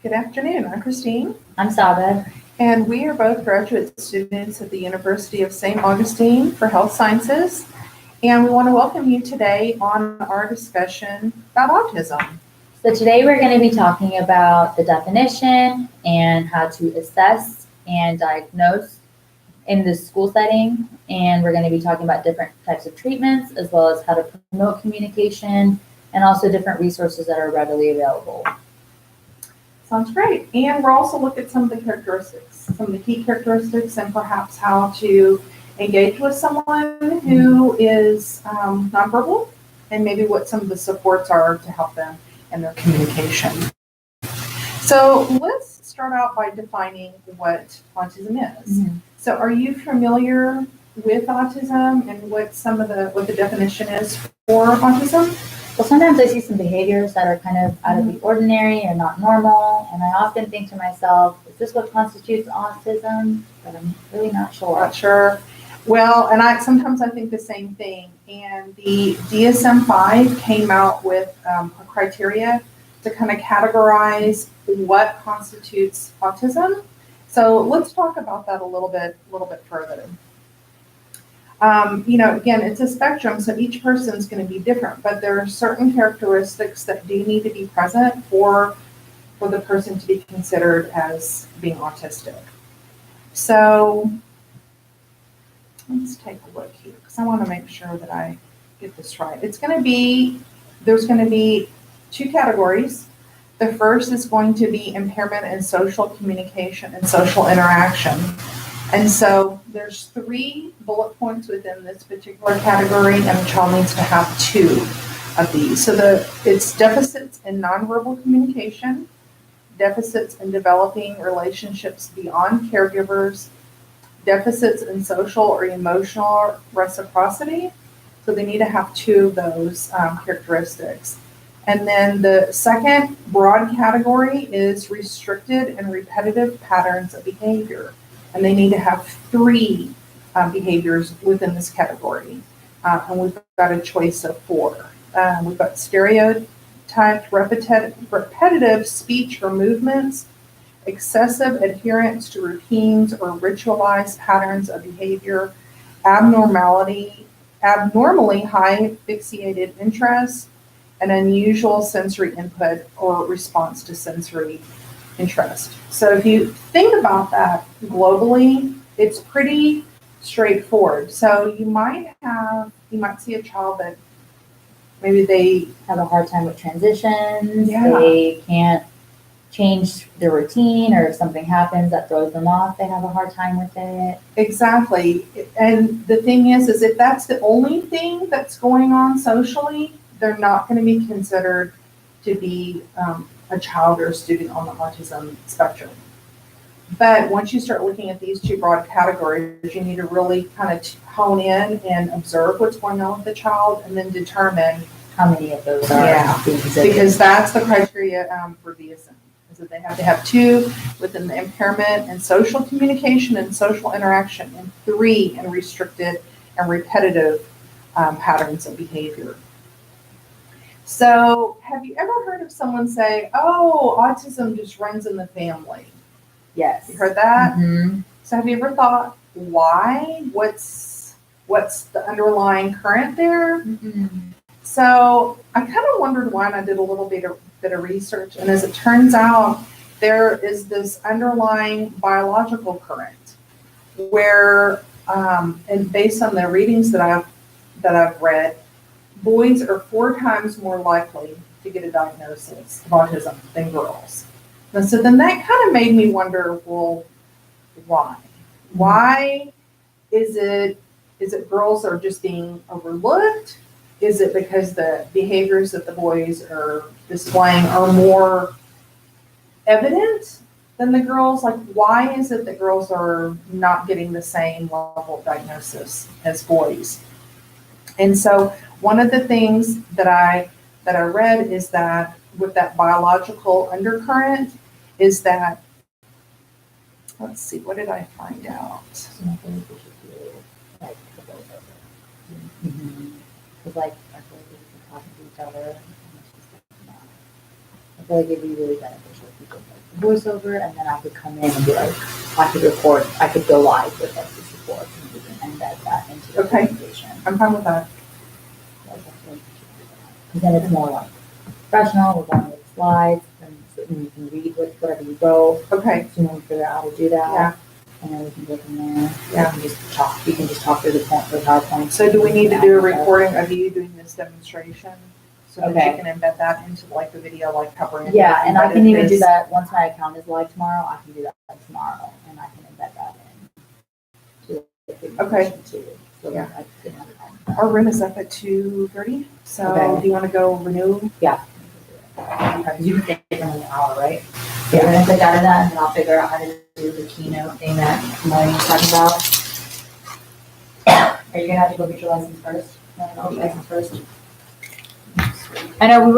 Good afternoon. I'm Christine, I'm Saba. and we are both graduate students at the University of St. Augustine for Health Sciences. And we want to welcome you today on our discussion about autism. So today we're going to be talking about the definition and how to assess and diagnose in the school setting. And we're going to be talking about different types of treatments as well as how to promote communication and also different resources that are readily available. Sounds great. And we'll also look at some of the characteristics, some of the key characteristics, and perhaps how to engage with someone who is nonverbal, and maybe what some of the supports are to help them in their communication. So let's start out by defining what autism is. Mm-hmm. So are you familiar with autism and what the definition is for autism? Well, sometimes I see some behaviors that are kind of out of the ordinary or not normal, and I often think to myself, is this what constitutes autism? But I'm really not sure. Not sure. Well, and sometimes I think the same thing. And the DSM-5 came out with a criteria to kind of categorize what constitutes autism. So let's talk about that a little bit further. Again, it's a spectrum, so each person's going to be different, but there are certain characteristics that do need to be present for the person to be considered as being autistic. So let's take a look here, because I want to make sure that I get this right. There's going to be two categories. The first is going to be impairment in social communication and social interaction. And so there's 3 bullet points within this particular category, and the child needs to have 2 of these. So it's deficits in nonverbal communication, deficits in developing relationships beyond caregivers, deficits in social or emotional reciprocity. So they need to have 2 of those characteristics. And then the second broad category is restricted and repetitive patterns of behavior. And they need to have 3 behaviors within this category. And we've got a choice of 4. We've got stereotyped, repetitive speech or movements, excessive adherence to routines or ritualized patterns of behavior, abnormally high fixated interest, and unusual sensory input or response to sensory interest. So if you think about that globally, it's pretty straightforward. So you might see a child that maybe they Have a hard time with transitions. Yeah. They can't change their routine, or if something happens that throws them off, they have a hard time with it. Exactly. And the thing is if that's the only thing that's going on socially, they're not going to be considered to be a child or a student on the autism spectrum. But once you start looking at these 2 broad categories, you need to really kind of hone in and observe what's going on with the child, and then determine How many of those are being exhibited? because that's the criteria for DSM, is that they have to have 2 within the impairment and social communication and social interaction, and 3 in restricted and repetitive patterns of behavior. So have you ever heard of someone say, oh, autism just runs in the family? Yes. You heard that? Mm-hmm. So have you ever thought, why? What's the underlying current there? Mm-hmm. So I kind of wondered why, and I did a little bit of research. And as it turns out, there is this underlying biological current where, and based on the readings that I've read, boys are 4 times more likely to get a diagnosis of autism than girls. And so then that kind of made me wonder, well, why? Why is it girls are just being overlooked? Is it because the behaviors that the boys are displaying are more evident than the girls? Like, why is it that girls are not getting the same level of diagnosis as boys? And so one of the things that I read is that with that biological undercurrent is that, let's see, what did I find out? Because like I feel like we can talk to each other. I feel like it'd be really beneficial if we could like voiceover, and then I could come in and be like, I could record, I could go live with like these reports and we can embed that into the Okay. presentation. I'm fine with that. Because then it's more like professional, we're going with slides, and you can read whatever you wrote. Okay, So we can figure out how to do that. Yeah. And then we can go from there. Yeah. You can just talk through the PowerPoint. so do we need to do a recording of you doing this demonstration? So that Okay. you can embed that into like the video, like covering. Yeah, and I can even do this. that, once my account is live tomorrow, I can do that tomorrow, and I can embed that in. To the presentation too. So Yeah. I can have it on. Our room is up at 2:30, so Okay. do you want to go renew? Yeah. Because you can take it from an hour, right? Yeah. We're gonna click out of that, and then I'll figure out how to do the keynote thing that Melanie was talking about. Are you gonna have to go get your license first? No, your license first. I know we were